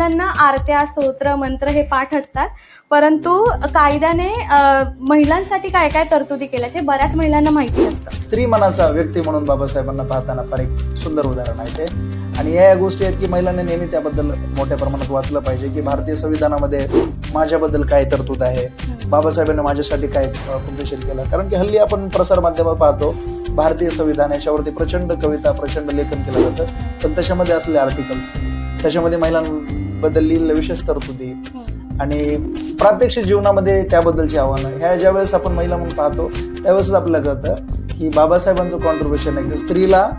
महिलांना आरत्या, स्तोत्र, मंत्र हे पाठ असतात, परंतु कायद्याने महिलांसाठी काय काय तरतुदी केल्या ते बऱ्याच महिलांना माहिती नसतं. स्त्री मनाचा व्यक्ती म्हणून बाबासाहेबांना पाहताना फार एक सुंदर उदाहरण आहे ते. आणि या गोष्टी आहेत की महिलांनी नेहमी त्याबद्दल मोठ्या प्रमाणात वाचलं पाहिजे की भारतीय संविधानामध्ये माझ्याबद्दल काय तरतूद आहे, बाबासाहेबांनी माझ्यासाठी काय कृतीशील केलं. कारण की हल्ली आपण प्रसारमाध्यमात पाहतो भारतीय संविधान याच्यावरती प्रचंड कविता, प्रचंड लेखन केलं जातं, पण त्याच्यामध्ये असलेले आर्टिकल्स, त्याच्यामध्ये महिलांबद्दल लिहिलेल्या विशेष तरतुदी आणि प्रात्यक्षिक जीवनामध्ये त्याबद्दलची आव्हानं, ह्या ज्यावेळेस आपण महिला म्हणून पाहतो त्यावेळेस आपल्याला कळतं की बाबासाहेबांचं कॉन्ट्रीब्युशन आहे की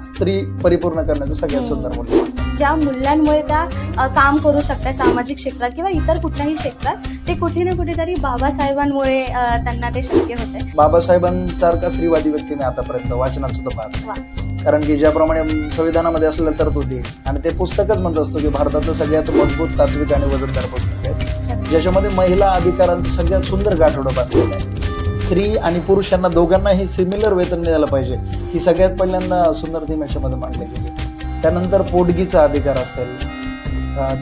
स्त्री परिपूर्ण करण्याचं सगळ्यात सुंदर मूल्य. ज्या मूल्यांमुळे त्या काम करू शकतात सामाजिक क्षेत्रात किंवा इतर कुठल्याही क्षेत्रात, ते कुठे ना कुठेतरी बाबासाहेबांमुळे त्यांना ते शक्य होते. बाबासाहेबांसारखा स्त्रीवादी व्यक्ती मी आतापर्यंत वाचनात सुद्धा पाहतो. कारण की ज्याप्रमाणे संविधानामध्ये असलेल्या तरतुदी आणि ते पुस्तकच म्हणत असतो की भारतातलं सगळ्यात मजबूत, तात्विक आणि वजनदार पुस्तक आहे, ज्याच्यामध्ये महिला अधिकारांचं सगळ्यात सुंदर गाठोडं बांधलेलं आहे. स्त्री आणि पुरुष यांना दोघांनाही सिमिलर वेतन मिळालं पाहिजे, ही सगळ्यात पहिल्यांदा सुंदर थीम याच्यामध्ये मांडली गेली. त्यानंतर पोटगीचा अधिकार असेल,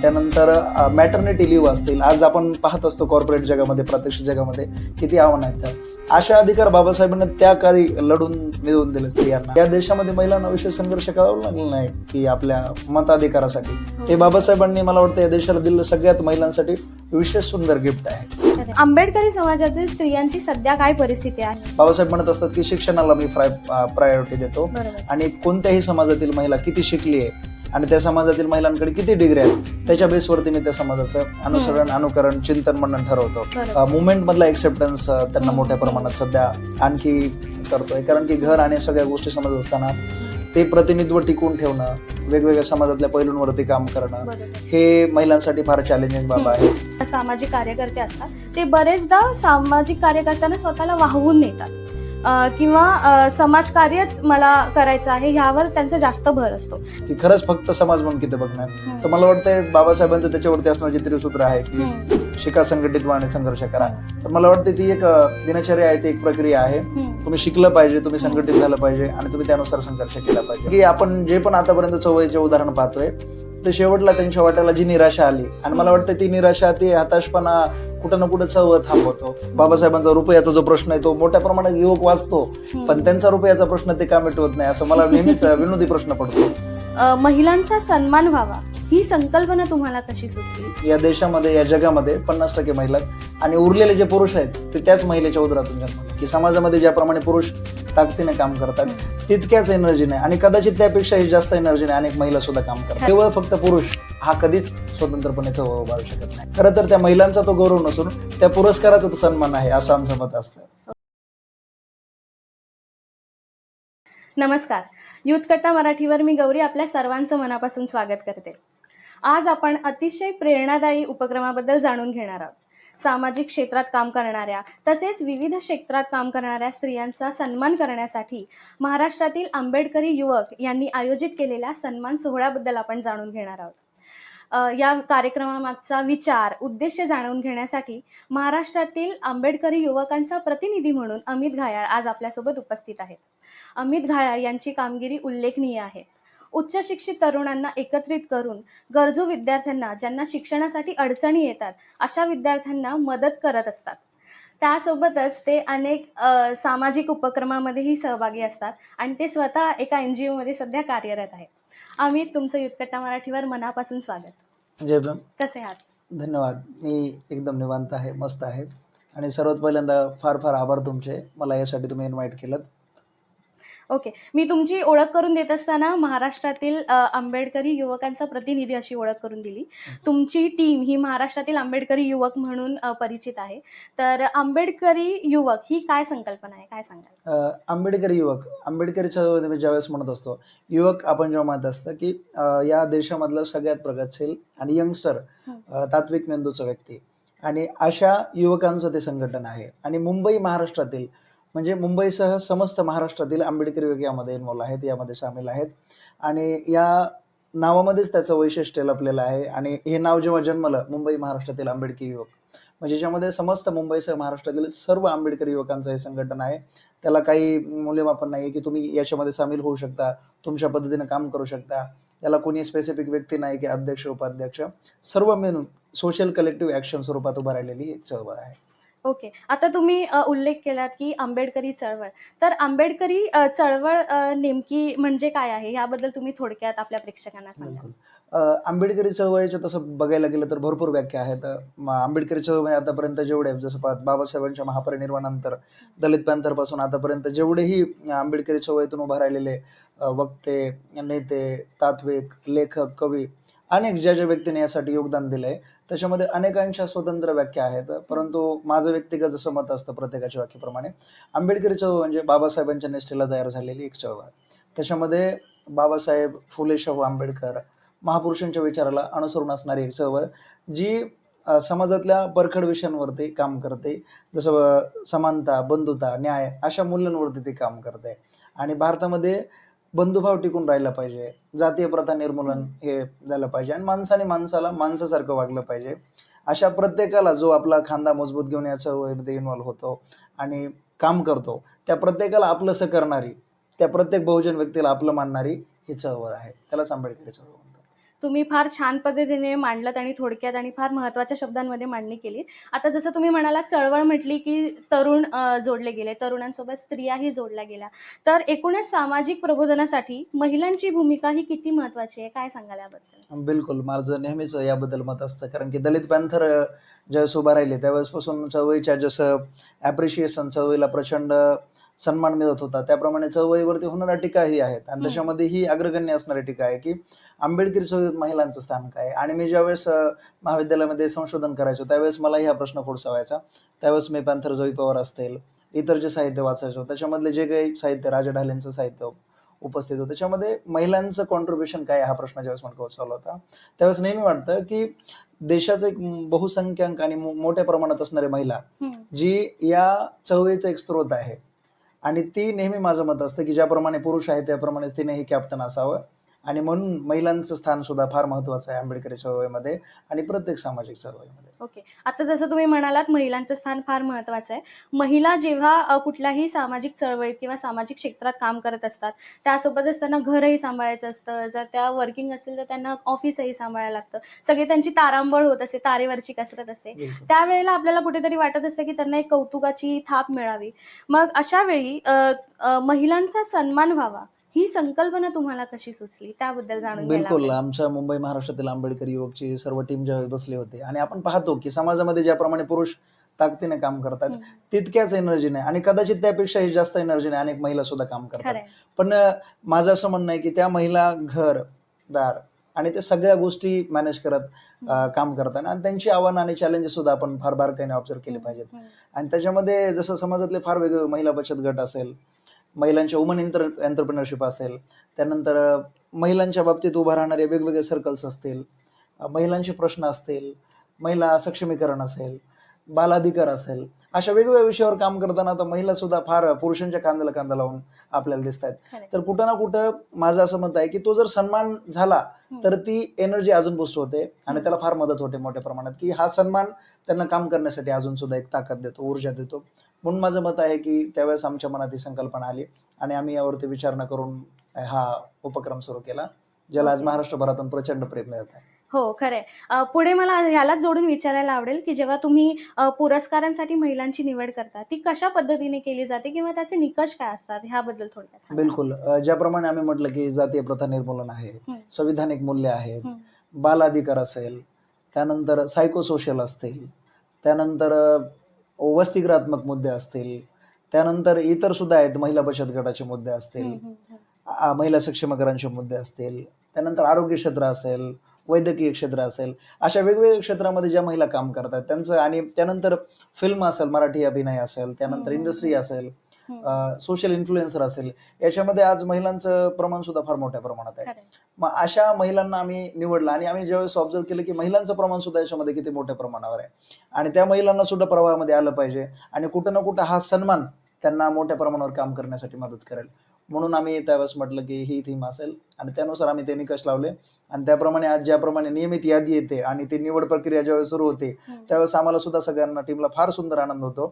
त्यानंतर मॅटर्निटी लिव्ह असतील. आज आपण पाहत असतो कॉर्पोरेट जगामध्ये, प्रत्यक्ष जगामध्ये किती आव्हानं आहेत. अशा अधिकार बाबासाहेबांनी त्या काळी लढून मिळवून दिले स्त्रियांना. या देशामध्ये महिलांना विशेष संघर्ष करावा लागला नाही की आपल्या मताधिकारासाठी. ते बाबासाहेबांनी मला वाटतं या देशाला दिलेलं सगळ्यात महिलांसाठी विशेष सुंदर गिफ्ट आहे. आंबेडकरी समाजातील स्त्रियांची सध्या काय परिस्थिती आहे? बाबासाहेब म्हणत असतात की शिक्षणाला मी प्रायोरिटी देतो आणि कोणत्याही समाजातील महिला किती शिकली आहे आणि त्या समाजातील महिलांकडे किती डिग्री आहेत त्याच्या बेसवरती मी त्या समाजाचं अनुकरण, चिंतन, मनन ठरवतो. मुवमेंट मधला एक्सेप्टन्स त्यांना मोठ्या प्रमाणात सध्या आणखी करतोय. कारण की घर आणि सगळ्या गोष्टी समजत असताना ते प्रतिनिधित्व टिकवून ठेवणं, वेगवेगळ्या समाजातल्या पैलूंवरती काम करणं, हे महिलांसाठी फार चॅलेंजिंग बाब आहे. सामाजिक कार्यकर्ते असतात, ते बरेचदा सामाजिक कार्यकर्त्यांना स्वतःला वाहवून नेतात किंवा समाजकार्यच मला करायचं आहे ह्यावर त्यांचा जास्त भर असतो की खरंच फक्त समाज म्हणून किती बघणार. तर मला वाटतंय बाबासाहेबांचं त्याच्यावरती असणारं जे त्रिसूत्र आहे की शिका, संघटित व्हा आणि संघर्ष करा. तर मला वाटतं ती एक दिनचर्या आहे, ती एक प्रक्रिया आहे. तुम्ही शिकलं पाहिजे, तुम्ही संघटित झालं पाहिजे आणि तुम्ही त्यानुसार संघर्ष केला पाहिजे. की आपण जे पण आतापर्यंत चळवळीचे उदाहरण पाहतोय ते शेवटला त्यांच्या वाट्याला जी निराशा आली आणि मला वाटतं ती निराशा, ती हताशपणा कुठं ना कुठं चळवळ थांबवतो. बाबासाहेबांचा रुपयाचा जो प्रश्न आहे तो मोठ्या प्रमाणात युवक वाचतो, पण त्यांचा रुपयाचा प्रश्न ते का मिटवत नाही असं मला नेहमीच विनोदी प्रश्न पडतो. महिलांचा सन्मान व्हावा ही संकल्पना तुम्हाला कशी सुचली? या देशामध्ये, या जगामध्ये 50% महिला आणि उरलेले जे पुरुष आहेत ते त्याच महिलेच्या उदरातून जन्मले. की समाजामध्ये ज्याप्रमाणे पुरुष ताकदीने काम करतात तितक्याच एनर्जीने आणि कदाचित त्यापेक्षाही जास्त एनर्जीने अनेक महिला सुद्धा काम करतात. केवळ फक्त पुरुष हा कधीच स्वतंत्रपणे उभारू शकत नाही. खरं तर त्या महिलांचा तो गौरव नसून त्या पुरस्काराचा तो सन्मान आहे असं आमचं मत असतं. नमस्कार, युथ कट्टा मराठीवर मी गौरी आपल्या सर्वांचं मनापासून स्वागत करते. आज आपण अतिशय प्रेरणादायी उपक्रमाबद्दल जाणून घेणार आहोत. सामाजिक क्षेत्रात काम करणाऱ्या तसेच विविध क्षेत्रात काम करणाऱ्या स्त्रियांचा सन्मान करण्यासाठी महाराष्ट्रातील आंबेडकरी युवक यांनी आयोजित केलेल्या सन्मान सोहळ्याबद्दल आपण जाणून घेणार आहोत. या कार्यक्रमामागचा विचार, उद्देश जाणून घेण्यासाठी महाराष्ट्रातील आंबेडकरी युवकांचा प्रतिनिधी म्हणून अमित घायाळ आज आपल्यासोबत उपस्थित आहेत. अमित घायाळ यांची कामगिरी उल्लेखनीय आहे. उच्च शिक्षित तरुणांना एकत्रित करून गरजू विद्यार्थ्यांना, ज्यांना शिक्षणासाठी अडचणी येतात अशा विद्यार्थ्यांना मदत करत असतात. त्यासोबतच ते अनेक सामाजिक उपक्रमामध्येही सहभागी असतात आणि ते स्वतः एका NGO मध्ये सध्या कार्यरत आहेत. अमित, तुमचं युथ कट्टा मराठीवर मनापासून स्वागत. जय भीम. कसे आहात? धन्यवाद. मी एकदम निवांत आहे, मस्त आहे. आणि सर्वात पहिल्यांदा फार फार आभार तुमचे, मला यासाठी तुम्ही इन्व्हाइट केलं. ओके, मी तुमची ओळख करून देत असताना महाराष्ट्रातील आंबेडकरी युवकांचा प्रतिनिधी अशी ओळख करून दिली. तुमची टीम ही महाराष्ट्रातील आंबेडकरी युवक म्हणून परिचित आहे. तर आंबेडकरी युवक ही काय संकल्पना आहे, काय सांगाल? आंबेडकरी युवक, आंबेडकरी चळवळीमध्ये ज्यावेळेस म्हणत असतो युवक, आपण जेव्हा म्हणत असतं की या देशामधलं सगळ्यात प्रगतशील आणि यंगस्टर, तात्विक मेंदूचा व्यक्ती आणि अशा युवकांचं ते संघटन आहे. आणि मुंबई महाराष्ट्रातील म्हणजे मुंबईसह समस्त महाराष्ट्रातील आंबेडकरी युवक यामध्ये इन्व्हॉल्व आहेत, यामध्ये सामील आहेत. आणि या नावामध्येच त्याचं वैशिष्ट्य लपलेलं आहे. आणि हे नाव जेव्हा जन्मलं, मुंबई महाराष्ट्रातील आंबेडकरी युवक, म्हणजे ज्याच्यामध्ये समस्त मुंबईसह महाराष्ट्रातील सर्व आंबेडकरी युवकांचं हे संघटन आहे. त्याला काही मूल्यमापन नाही की तुम्ही याच्यामध्ये सामील होऊ शकता, तुमच्या पद्धतीने काम करू शकता. याला कोणी स्पेसिफिक व्यक्ती नाही की अध्यक्ष उपाध्यक्ष, सर्व मिळून सोशल कलेक्टिव्ह ॲक्शन स्वरूपात उभा राहिलेली एक चळवळ आहे. ओके. आता तुम्ही उल्लेख केलात की आंबेडकरी चळवळ. तर आंबेडकरी चळवळ नेमकी म्हणजे काय आहे? याबद्दल तुम्ही थोडक्यात आपल्या प्रेक्षकांना सांगा. बिलकुल. आंबेडकरी चळवळीच्या तसं बघायला गेलं तर भरपूर व्याख्या आहेत. आंबेडकरी चळवळी आतापर्यंत जेवढे आहेत, जसं बाबासाहेबांच्या महापरिनिर्वाणानंतर दलित पॅंथरपासून आतापर्यंत जेवढेही आंबेडकरी चळवळीतून उभा राहिलेले वक्ते, नेते, तात्विक, लेखक, कवी, अनेक ज्या व्यक्तींनी यासाठी योगदान दिलंय, त्याच्यामध्ये अनेकांच्या स्वतंत्र व्याख्या आहेत. परंतु माझं व्यक्तिगत जसं मत असतं प्रत्येकाच्या व्याख्येप्रमाणे, आंबेडकरी चळवळ म्हणजे बाबासाहेबांच्या निष्ठेला तयार झालेली एक चळवळ. त्याच्यामध्ये बाबासाहेब, फुले शाहू आंबेडकर, महापुरुषांच्या विचाराला अनुसरून असणारी एक चळवळ, जी समाजातल्या परखड विषयांवरती काम करते. जसं समानता, बंधुता, न्याय अशा मूल्यांवरती ते काम करते. आणि भारतामध्ये बंधुभाव टिकून राहिला पाहिजे, जातीय प्रथा निर्मूलन हे झालं पाहिजे आणि माणसाने माणसाला माणसासारखं वागलं पाहिजे. अशा प्रत्येकाला जो आपला खांदा मजबूत घेऊन या चळवळीमध्ये इन्व्हॉल्व होतो आणि काम करतो, त्या प्रत्येकाला आपलंसं करणारी, त्या प्रत्येक बहुजन व्यक्तीला आपलं मानणारी ही चळवळ आहे. त्यालाच आंबेडकरी चळवळ म्हणतात. तुम्ही फार छान पद्धतीने मांडलत आणि थोडक्यात आणि फार महत्त्वाच्या शब्दांमध्ये मांडणी केली. आता जसं तुम्ही म्हणालात चळवळ म्हटली की तरुण जोडले गेले, तरुणांसोबत स्त्रियाही जोडल्या गेल्या. तर एकूणच सामाजिक प्रबोधनासाठी महिलांची भूमिका ही किती महत्त्वाची आहे, काय सांगाल याबद्दल? बिलकुल. माझं नेहमीच याबद्दल मत असतं. कारण की दलित पॅंथर ज्यावेळेस उभा राहिले त्यावेळेसपासून चळवळीच्या जसं ॲप्रिशिएशन, चळवळीला प्रचंड सन्मान मिळत होता, त्याप्रमाणे चळवळीवरती होणाऱ्या टीकाही आहेत. आणि त्याच्यामध्ये ही अग्रगण्य असणारी टीका आहे की आंबेडकरी चळवळीत महिलांचं स्थान काय. आणि मी ज्यावेळेस महाविद्यालयामध्ये संशोधन करायचो त्यावेळेस मलाही हा प्रश्न फोडसावायचा. त्यावेळेस मी पॅंथर जोई पवार असतील, इतर जे साहित्य वाचायचो, त्याच्यामधले जे काही साहित्य, राजा ढालेंचं साहित्य उपस्थित होतं, त्याच्यामध्ये महिलांचं कॉन्ट्रीब्युशन काय हा प्रश्न ज्यावेळेस मला पोहोचवला होता, त्यावेळेस नेहमी वाटतं की देशाचं एक बहुसंख्याक आणि मोठ्या प्रमाणात असणारी महिला, जी या चळवळीचा एक स्रोत आहे. आणि ती नेहमी माझं मत असतं की ज्याप्रमाणे पुरुष आहे त्याप्रमाणेच तिनेही कॅप्टन असावं. आणि म्हणून महिलांचं स्थान सुद्धा फार महत्त्वाचं आहे आंबेडकरी चळवळीमध्ये आणि प्रत्येक सामाजिक चळवळीमध्ये. ओके. आता जसं तुम्ही म्हणालात महिलांचं स्थान फार महत्त्वाचं आहे. महिला जेव्हा कुठल्याही सामाजिक चळवळीत किंवा सामाजिक क्षेत्रात काम करत असतात, त्यासोबतच त्यांना घरही सांभाळायचं असतं. जर त्या वर्किंग असतील तर त्यांना ऑफिसही सांभाळायला लागतं. सगळी त्यांची तारांबळ होत असते, तारेवरची कसरत असते. त्यावेळेला आपल्याला कुठेतरी वाटत असतं की त्यांना एक कौतुकाची थाप मिळावी. मग अशा वेळी महिलांचा सन्मान व्हावा ही संकल्पना तुम्हाला कशी सुचली, त्याबद्दल जाणून घ्यायला बिलकुल. आवडेल. आमच्या मुंबई महाराष्ट्रातील आंबेडकरी युवकची सर्व टीम ज्यावेळी बसली होती आणि आपण पाहतो की समाजामध्ये ज्याप्रमाणे पुरुष ताकदीने काम करतात, तितक्याच एनर्जीने आणि कदाचित त्यापेक्षाही जास्त एनर्जीने अनेक महिला सुद्धा काम करतात. खरंय. पण माझं असं म्हणणं आहे की त्या महिला घर, दार आणि त्या सगळ्या गोष्टी मॅनेज करत काम करतात आणि त्यांची आव्हानं आणि चॅलेंजेस सुद्धा आपण फार बारकाईने ऑब्झर्व केले पाहिजेत. आणि त्याच्यामध्ये जसं समाजातले फार वेगवेगळे महिला बचत गट असेल, महिलांच्या वुमन एंटरप्रेन्योरशिप असेल, त्यानंतर महिलांच्या बाबतीत उभा राहणारे वेगवेगळे सर्कल्स असतील, महिलांचे प्रश्न असतील, महिला सक्षमीकरण असेल, बालाधिकार असेल, अशा वेगवेगळ्या विषयावर काम करताना आता महिला सुद्धा फार पुरुषांच्या कांद्याला कांदा लावून आपल्याला दिसत आहेत. तर कुठं ना कुठं माझं असं मत आहे की तो जर सन्मान झाला तर ती एनर्जी अजून बूस्ट होते आणि त्याला फार मदत होते मोठ्या प्रमाणात, की हा सन्मान त्यांना काम करण्यासाठी अजून सुद्धा एक ताकद देतो, ऊर्जा देतो. म्हणून माझं मत आहे की त्यावेळेस आमच्या मनात ही संकल्पना आली आणि आम्ही यावरती विचारणा करून हा उपक्रम सुरू केला, ज्याला आज महाराष्ट्रभरातून प्रचंड प्रेम मिळत आहे. हो, खरंय. पुढे मला ह्यालाच जोडून विचारायला आवडेल की जेव्हा तुम्ही पुरस्कारांसाठी महिलांची निवड करता, ती कशा पद्धतीने केली जाते किंवा त्याचे निकष काय असतात, ह्याबद्दल थोडक्यात सांगा. बिलकुल. ज्याप्रमाणे आम्ही म्हटलं की जातीय प्रथा निर्मूलन आहे, संविधानिक मूल्य आहेत, बाल अधिकार असेल, त्यानंतर सायकोसोशल असतील, त्यानंतर वसतिगृहात्मक मुद्दे असतील, त्यानंतर इतर सुद्धा आहेत, महिला बचत गटाचे मुद्दे असतील, महिला सक्षमीकरणाचे मुद्दे असतील, त्यानंतर आरोग्य क्षेत्र असेल, वैद्यकीय क्षेत्र असेल, अशा वेगवेगळ्या क्षेत्रामध्ये ज्या महिला काम करतात त्यांचं, आणि त्यानंतर फिल्म असेल, मराठी अभिनय असेल, त्यानंतर इंडस्ट्री असेल, सोशल इन्फ्लुएन्सर असेल, याच्यामध्ये आज महिलांचं प्रमाण सुद्धा फार मोठ्या प्रमाणात आहे. मग अशा महिलांना आम्ही निवडलं आणि आम्ही ज्यावेळेस ऑब्झर्व केलं की महिलांचं प्रमाण सुद्धा याच्यामध्ये किती मोठ्या प्रमाणावर आहे आणि त्या महिलांना सुद्धा प्रवाहामध्ये आलं पाहिजे आणि कुठं ना कुठं हा सन्मान त्यांना मोठ्या प्रमाणावर काम करण्यासाठी मदत करेल. म्हणून आम्ही त्यावेळेस म्हटलं की ही थीम असेल आणि त्यानुसार आम्ही ते निकष लावले आणि त्याप्रमाणे आज ज्याप्रमाणे नियमित यादी येते आणि ती निवड प्रक्रिया ज्यावेळेस सुरू होते त्यावेळेस आम्हाला सुद्धा सगळ्यांना टीमला फार सुंदर आनंद होतो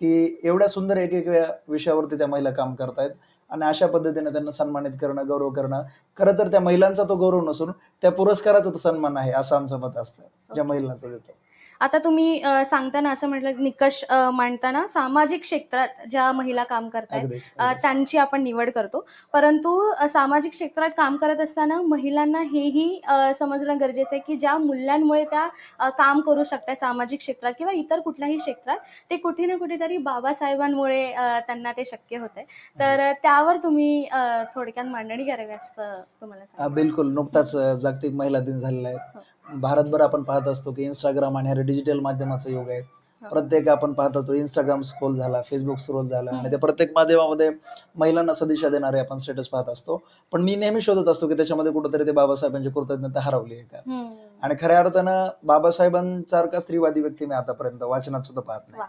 की एवढ्या सुंदर एक विषयावरती त्या महिला काम करतायत आणि अशा पद्धतीने त्यांना सन्मानित करणं, गौरव करणं. खरं तर त्या महिलांचा तो गौरव नसून त्या पुरस्काराचा तो सन्मान आहे, असं आमचं मत असतं, ज्या महिलांना तो देतो. आता तुम्ही सांगताना असं म्हटलं निकष मांडताना सामाजिक क्षेत्रात ज्या महिला काम करतायत अगदीच, अगदीच. त्यांची आपण निवड करतो. परंतु सामाजिक क्षेत्रात काम करत असताना महिलांना हेही समजणं गरजेचं आहे की ज्या मूल्यांमुळे त्या काम करू शकतात सामाजिक क्षेत्रात किंवा इतर कुठल्याही क्षेत्रात, ते कुठे ना कुठेतरी बाबासाहेबांमुळे त्यांना ते शक्य होतंय. तर त्यावर तुम्ही थोडक्यात मांडणी करावी असं तुम्हाला सांगायचं. बिलकुल. नुकताच जागतिक महिला दिन झालेला आहे. भारतभर आपण पाहत असतो की इंस्टाग्राम आणि हे डिजिटल माध्यमाचा युग आहे. प्रत्येक आपण पाहत होतो इंस्टाग्राम स्क्रोल झाला, फेसबुक स्क्रोल झाला आणि त्या प्रत्येक माध्यमामध्ये महिलांना सदिशा देणारे आपण स्टेटस पाहत असतो. पण मी नेहमी शोधत असतो की त्याच्यामध्ये कुठेतरी ते बाबासाहेबांची कृतज्ञता हरवली आहे का? आणि खऱ्या अर्थानं बाबासाहेबांसारखा स्त्रीवादी व्यक्ती मी आतापर्यंत वाचनात सुद्धा पाहत नाही.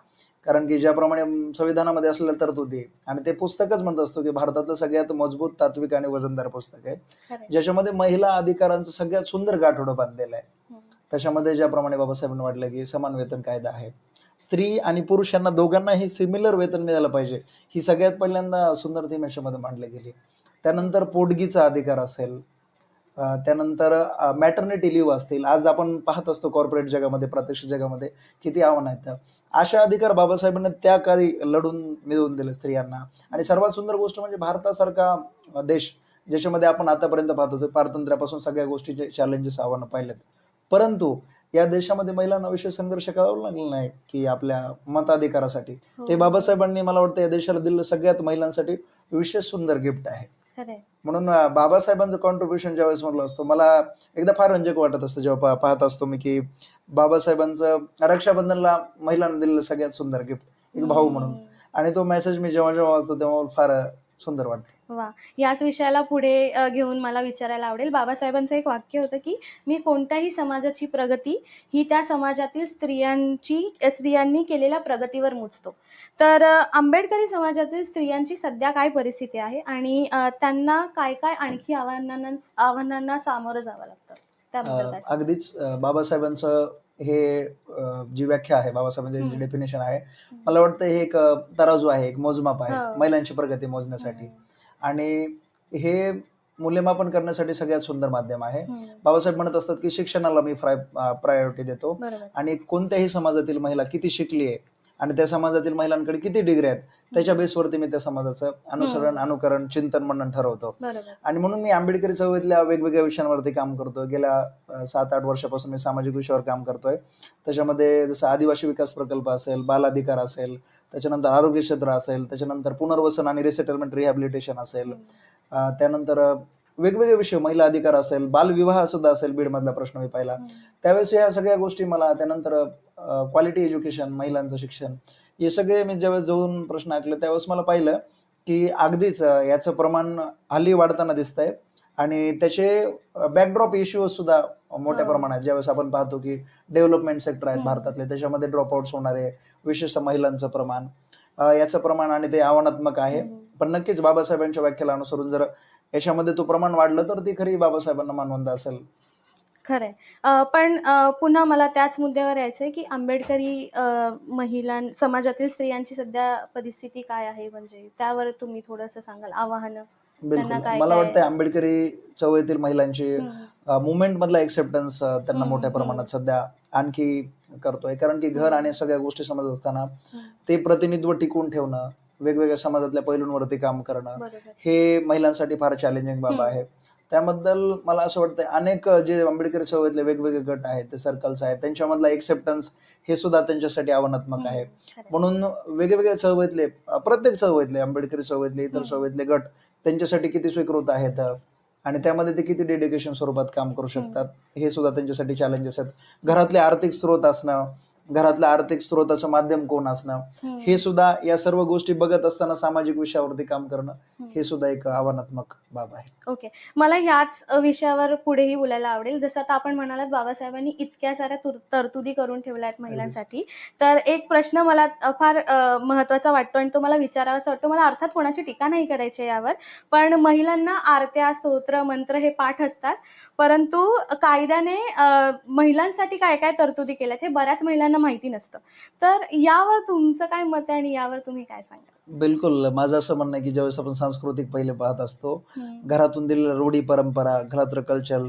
कारण की ज्याप्रमाणे संविधानामध्ये असलेल्या तरतुदी आणि ते पुस्तकच म्हणत असतो की भारतातलं सगळ्यात मजबूत, तात्विक आणि वजनदार पुस्तक आहे, ज्याच्यामध्ये महिला अधिकारांचं सगळ्यात सुंदर गाठोडं बांधलेलं आहे. त्याच्यामध्ये ज्याप्रमाणे बाबासाहेबांनी वाटलं की समान वेतन कायदा आहे, स्त्री आणि पुरुष यांना दोघांनाही सिमिलर वेतन मिळालं पाहिजे, ही सगळ्यात पहिल्यांदा सुंदर थीम याच्यामध्ये मांडली गेली. त्यानंतर पोटगीचा अधिकार असेल, त्यानंतर मॅटर्निटी लिव्ह असतील. आज आपण पाहत असतो कॉर्पोरेट जगामध्ये, प्रत्यक्ष जगामध्ये किती आव्हानं आहेत. अशा अधिकार बाबासाहेबांनी त्या काळी लढून मिळवून दिले स्त्रियांना. आणि सर्वात सुंदर गोष्ट म्हणजे भारतासारखा देश ज्याच्यामध्ये आपण आतापर्यंत पाहतो पारतंत्र्यापासून सगळ्या गोष्टीचे चॅलेंजेस, आव्हानं पाहिलेत, परंतु या देशामध्ये महिलांना विशेष संघर्ष करावा लागला नाही की आपल्या मताधिकारासाठी. ते बाबासाहेबांनी मला वाटतं या देशाला दिलेलं सगळ्यात महिलांसाठी विशेष सुंदर गिफ्ट आहे. म्हणून बाबासाहेबांचं कॉन्ट्रीब्युशन ज्यावेळेस म्हटलं असतं, मला एकदा फार रंजक वाटत असतं जेव्हा पाहत असतो मी की बाबासाहेबांचं रक्षाबंधनला महिलांना दिलेलं सगळ्यात सुंदर गिफ्ट, एक भाऊ म्हणून. आणि तो मेसेज मी जेव्हा जेव्हा वाचतो तेव्हा फार सुंदर वाटतं. वा, याच विषयाला पुढे घेऊन मला विचारायला आवडेल. बाबासाहेबांचं एक वाक्य होतं की मी कोणत्याही समाजाची प्रगती ही त्या समाजातील स्त्रियांनी केलेल्या प्रगतीवर मोजतो. तर आंबेडकरी समाजातील स्त्रियांची सध्या काय परिस्थिती आहे आणि त्यांना काय काय आणखी आव्हानांना सामोरं जावं लागतं त्याबद्दल काय सांगाल? अगदीच. बाबासाहेबांचं हे जी व्याख्या आहे, बाबासाहेबांचं जे डेफिनेशन आहे, मला वाटतं हे एक तराजू आहे, एक मोजमाप आहे महिलांची प्रगती मोजण्यासाठी. आणि हे मूल्यमापन करण्यासाठी सगळ्यात सुंदर माध्यम आहे. बाबासाहेब म्हणत असतात की शिक्षणाला मी प्रायोरिटी देतो आणि कोणत्याही समाजातील महिला किती शिकली आहे आणि त्या समाजातील महिलांकडे किती डिग्री आहेत त्याच्या बेसवरती मी त्या समाजाचं अनुकरण, चिंतन, मनन ठरवतो. आणि म्हणून मी आंबेडकरी चळवळीतल्या वेगवेगळ्या विषयांवरती काम करतो. गेल्या 7-8 वर्षापासून मी सामाजिक विषयावर काम करतोय. त्याच्यामध्ये जसं आदिवासी विकास प्रकल्प असेल, बाल अधिकार असेल, त्याच्यानंतर आरोग्य क्षेत्र असेल, त्याच्यानंतर पुनर्वसन आणि रिसेटलमेंट रिहॅबिलिटेशन असेल, त्यानंतर वेगवेगळे विषय, महिला अधिकार असेल, बालविवाह सुद्धा असेल, बीडमधला प्रश्न मी पाहिला त्यावेळेस ह्या सगळ्या गोष्टी मला, त्यानंतर क्वालिटी एज्युकेशन, महिलांचं शिक्षण, हे सगळे मी ज्यावेळेस जाऊन प्रश्न ऐकले त्यावेळेस मला पाहिलं की अगदीच याचं प्रमाण हल्ली वाढताना दिसतंय आणि त्याचे बॅकड्रॉप इश्यूज सुद्धा मोठ्या प्रमाणात, ज्यावेळेस आपण पाहतो की डेव्हलपमेंट सेक्टर आहेत भारतातले, त्याच्यामध्ये ड्रॉपआउट्स होणारे, विशेषतः महिलांचं प्रमाण, याचं प्रमाण आणि ते आव्हानात्मक आहे. पण नक्कीच बाबासाहेबांच्या व्याख्येला अनुसरून जर याच्यामध्ये तो प्रमाण वाढलं तर ती खरी बाबासाहेबांना मानवंत असेल. खरंय. पण पुन्हा मला त्याच मुद्द्यावर यायचंय की आंबेडकरी समाजातील स्त्रियांची सध्या परिस्थिती काय आहे, म्हणजे त्यावर तुम्ही थोडंसं सांगाल, आव्हानं त्यांना बिलकुल. काय मला काय? वाटतं आंबेडकरी चळवळीतील महिलांची मुवमेंट मधला एक्सेप्टन्स त्यांना मोठ्या प्रमाणात सध्या आणखी करतोय. कारण की घर आणि सगळ्या गोष्टी समजत असताना ते प्रतिनिधित्व टिकवून ठेवणं, वेगवेगळ्या समाजातल्या पैलूंवरती काम करणं, हे महिलांसाठी फार चॅलेंजिंग बाब आहे. त्याबद्दल मला असं वाटतं अनेक जे आंबेडकरी चळवळीतले वेगवेगळे गट आहेत, ते सर्कल्स आहेत, त्यांच्यामधला एक्सेप्टन्स हे सुद्धा त्यांच्यासाठी आव्हानात्मक आहे. म्हणून वेगवेगळ्या चळवळीतले, प्रत्येक चळवळीतले, आंबेडकरी चळवळीतले, इतर चळवळीतले गट त्यांच्यासाठी किती स्वीकृत आहेत आणि त्यामध्ये ते किती डेडिकेशन स्वरूपात काम करू शकतात, हे सुद्धा त्यांच्यासाठी चॅलेंजेस आहेत. घरातले आर्थिक स्रोत असणं, घरातल्या आर्थिक स्रोताचं माध्यम कोण असणं, हे सुद्धा, या सर्व गोष्टी बघत असताना सामाजिक विषयावरती काम करणं, हे सुद्धा एक आव्हानात्मक बाब आहे. ओके. मला ह्याच विषयावर पुढेही बोलायला आवडेल. जसं आता आपण म्हणालात बाबासाहेबांनी इतक्या साऱ्या तरतुदी करून ठेवल्या आहेत महिलांसाठी. तर एक प्रश्न मला फार महत्त्वाचा वाटतो आणि तो मला विचारावासा वाटतो. मला अर्थात कोणाची टीका नाही करायची यावर, पण महिलांना आरत्या, स्तोत्र, मंत्र हे पाठ असतात, परंतु कायद्याने महिलांसाठी काय काय तरतुदी केल्यात हे बऱ्याच महिलांना माहिती नसतं. तर यावर तुमचं काय मत आहे आणि यावर तुम्ही काय सांगाल? बिलकुल. माझं असं म्हणणं आहे, की ज्यावेळेस आपण सांस्कृतिक पहिले पाहत असतो, हं, घरातून दिलेल्या रूढी, परंपरा, घरातलं कल्चर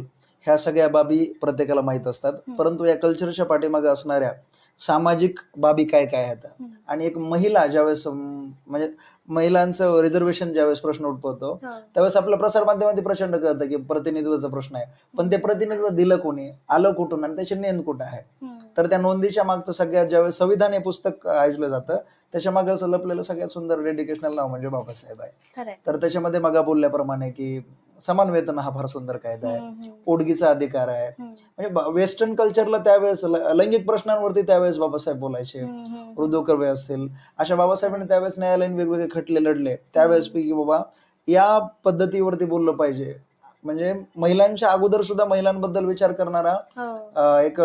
ह्या सगळ्या बाबी प्रत्येकाला माहीत असतात. हं, परंतु या कल्चरच्या पाठीमागे असणाऱ्या सामाजिक बाबी काय-काय आहेत हं. आणि एक महिला ज्यावेळेस म्हणजे महिलांचं रिझर्व्हेशन ज्यावेळेस प्रश्न उद्भवतो, हो. त्यावेळेस आपल्या प्रसारमाध्यमामध्ये प्रचंड कळतं, की प्रतिनिधित्वाचा प्रश्न आहे. पण ते प्रतिनिधित्व दिलं कोणी? आलं कुठून? आणि त्याची नोंद कुठं आहे? हं. तर त्या नोंदीच्या मागचं सगळ्यात ज्यावेळेस संविधान हे पुस्तक ऐकलं जातं, त्याच्या मागे असं लपलेलं सगळ्यात सुंदर डेडिकेशनल नाव म्हणजे बाबासाहेब आहे. खरंय. तर त्याच्यामध्ये मगा बोलल्याप्रमाणे, की समान वेतन हा फार सुंदर कायदा आहे. हं, हं, पोटगीचा अधिकार आहे. हं, म्हणजे वेस्टर्न कल्चरला त्यावेळेस लैंगिक प्रश्नांवरती त्यावेळेस बाबासाहेब बोलायचे. हं, हं, वृद्धो कवी असतील. अशा बाबासाहेबांनी त्यावेळेस न्यायालयीन वेगवेगळे खटले लढले. त्यावेळेस की बाबा या पद्धतीवरती बोललं पाहिजे. म्हणजे महिलांच्या अगोदर सुद्धा महिलांबद्दल विचार करणारा हो. एक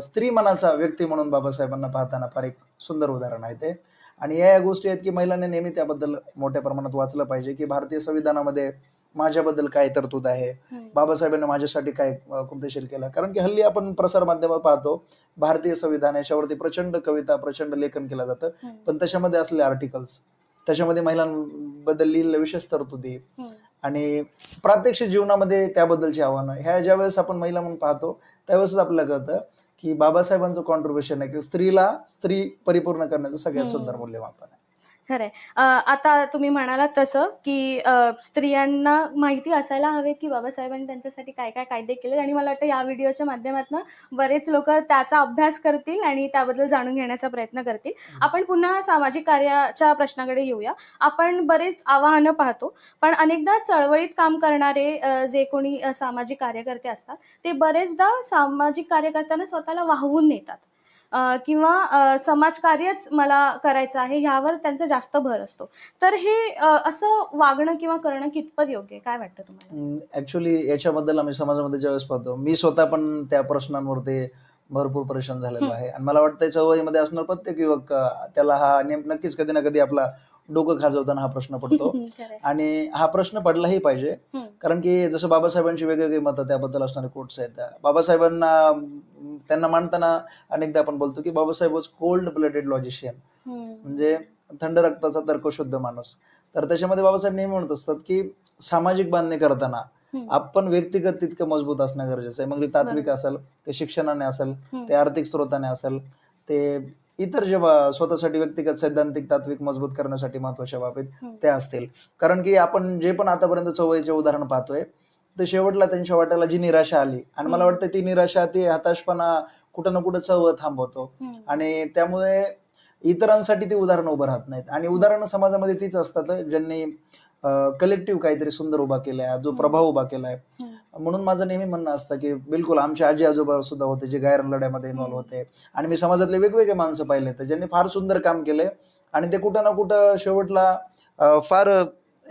स्त्री मनाचा व्यक्ती म्हणून बाबासाहेबांना पाहताना फार एक सुंदर उदाहरण आहे ते. आणि या गोष्टी आहेत, की महिलांनी नेहमी त्याबद्दल मोठ्या प्रमाणात वाचलं पाहिजे, की भारतीय संविधानामध्ये माझ्याबद्दल काय तरतूद आहे, हं, बाबासाहेबांनी माझ्यासाठी काय कृत्यशील केलं. कारण की हल्ली आपण प्रसारमाध्यमात पाहतो, भारतीय संविधान याच्यावरती प्रचंड कविता, प्रचंड लेखन केलं जातं. हं, पण त्याच्यामध्ये असलेले आर्टिकल्स, त्याच्यामध्ये महिलांबद्दल लिहिलेल्या विशेष तरतुदी हं. आणि प्रात्यक्षिक जीवनामध्ये त्याबद्दलची आव्हानं, ह्या ज्यावेळेस आपण महिला म्हणून पाहतो, त्यावेळेसच आपल्याला कळतं, की बाबासाहेबांचं कॉन्ट्रिब्युशन आहे, की स्त्रीला स्त्री परिपूर्ण करण्याचं सगळ्यात सुंदर हं. मूल्यमापन आहे. खरंय. आता तुम्ही म्हणालात तसं, की स्त्रियांना माहिती असायला हवे, की बाबासाहेबांनी त्यांच्यासाठी काय-काय कायदे केले आणि मला वाटतं या व्हिडिओच्या माध्यमातून बरेच लोकं त्याचा अभ्यास करतील आणि त्याबद्दल जाणून घेण्याचा प्रयत्न करतील. आपण पुन्हा सामाजिक कार्याच्या प्रश्नाकडे येऊया. आपण बरेच आव्हानं पाहतो, पण अनेकदा चळवळीत काम करणारे जे कोणी सामाजिक कार्यकर्ते असतात, ते बरेचदा सामाजिक कार्य करताना स्वतःला वाहवून नेतात. किंवा समाजकार्यच मला करायचं आहे ह्यावर त्यांचा जास्त भर असतो. तर हे असं वागणं किंवा करणं कितपत योग्य आहे? काय वाटतं तुम्हाला? ॲक्चुअली याच्याबद्दल आम्ही समाजामध्ये ज्यावेळेस पाहतो, मी स्वतः पण त्या प्रश्नांवरती भरपूर परेशान झालेलो हं. आहे आणि मला वाटतं चळवळीमध्ये असणारा प्रत्येक युवक त्याला हा नक्कीच कधी ना कधी आपला डोकं खाजवताना हा प्रश्न पडतो खरंय. आणि हा प्रश्न पडलाही पाहिजे. हं. कारण की जसं बाबासाहेबांची वेगवेगळी मतं त्याबद्दल असणारे कोट्स आहेत. बाबासाहेबांना त्यांना मांडताना अनेकदा आपण बोलतो, की Babasaheb was cold blooded logician. हं. म्हणजे थंड रक्ताचा तर्कशुद्ध माणूस. तर त्याच्यामध्ये बाबासाहेब नेहमी म्हणत असतात, की सामाजिक बांधणी करताना हं. आपण व्यक्तिगत तितकं मजबूत असणं गरजेचं आहे. मग ते तात्विक बरोबर. असेल, ते शिक्षणाने असेल, हं. ते आर्थिक स्रोताने असेल, ते इतर जे स्वतःसाठी व्यक्तिगत सैद्धांतिक, तात्विक मजबूत करण्यासाठी महत्त्वाच्या बाबी हं. त्या असतील. कारण की आपण जे पण आतापर्यंत चळवळीचे उदाहरण पाहतोय, तर शेवटला त्यांच्या वाट्याला जी निराशा आली आणि मला हं. वाटतं ती निराशा, ती हताशपणा कुठं ना कुठं चळवळ थांबवतो हं. आणि त्यामुळे इतरांसाठी ती उदाहरणं उभं राहत नाहीत आणि उदाहरणं समाजामध्ये तीच असतात ज्यांनी कलेक्टिव्ह काहीतरी सुंदर उभा केलाय, जो हं. प्रभाव उभा केलाय. हं. म्हणून माझं नेहमी म्हणणं असतं, की बिलकुल आमचे आजी-आजोबा सुद्धा होते, जे गैर लढ्यामध्ये इन्व्हॉल्व हं. होते आणि मी समाजातले वेगवेगळे माणसं पाहिले तर ज्यांनी फार सुंदर काम केलंय आणि ते कुठं ना कुठं शेवटला फार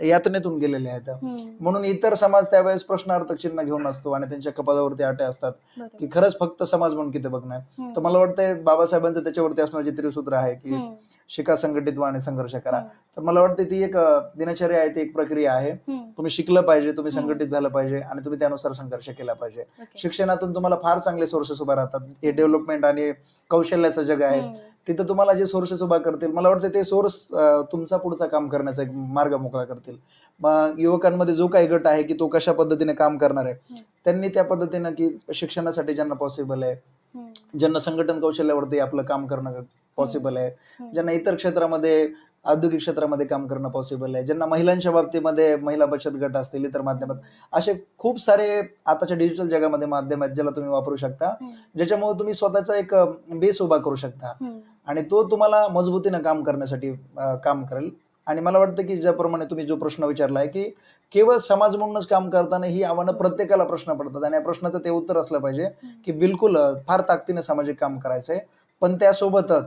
यातनेतून गेलेले आहेत. हं. म्हणून इतर समाज त्यावेळेस प्रश्नार्थक चिन्ह घेऊन असतो आणि त्यांच्या कपाळावरती आटे असतात, बरोबर. की खरंच फक्त समाज म्हणून किती बघणार. हं. तर मला वाटतंय बाबासाहेबांचं त्याच्यावरती असणारं जे त्रिसूत्र आहे, की हं. शिका, संघटित व्हा आणि संघर्ष करा. हं. तर मला वाटतं ती एक दिनचर्या आहे, ती एक प्रक्रिया आहे. हं. तुम्ही शिकलं पाहिजे, तुम्ही हं. संघटित झालं पाहिजे आणि तुम्ही त्यानुसार संघर्ष केला पाहिजे. ओके. शिक्षणातून तुम्हाला फार चांगले सोर्सेस उभा राहतात. हे डेव्हलपमेंट आणि कौशल्याचं जग आहे. हं. तिथं तुम्हाला जे सोर्सेस उभा करतील, मला वाटतं ते सोर्स तुमचा पुढचा काम करण्याचा एक मार्ग मोकळा करतील. मग युवकांमध्ये जो काही गट आहे, की तो कशा पद्धतीने काम करणार आहे, हं. त्यांनी त्या पद्धतीनं की शिक्षणासाठी ज्यांना पॉसिबल आहे, हं. ज्यांना संघटन कौशल्यावरती आपलं काम करणं पॉसिबल आहे, हं. ज्यांना इतर क्षेत्रामध्ये औद्योगिक क्षेत्रामध्ये काम करणं पॉसिबल आहे, ज्यांना महिलांच्या बाबतीमध्ये महिला बचत गट असतील, इतर माध्यमात असे खूप सारे आताच्या डिजिटल जगामध्ये माध्यम आहेत, ज्याला तुम्ही वापरू शकता, हं. ज्याच्यामुळे तुम्ही स्वतःचा एक बेस उभा करू शकता हं. आणि तो तुम्हाला मजबूतीनं काम करण्यासाठी काम करेल. आणि मला वाटतं की ज्याप्रमाणे तुम्ही जो प्रश्न विचारला आहे, की केवळ समाज म्हणूनच काम करताना ही आव्हानं प्रत्येकाला प्रश्न पडतात आणि या प्रश्नाचं ते उत्तर असलं पाहिजे, की बिलकुल फार ताकदीने सामाजिक काम करायचं आहे. पण त्यासोबतच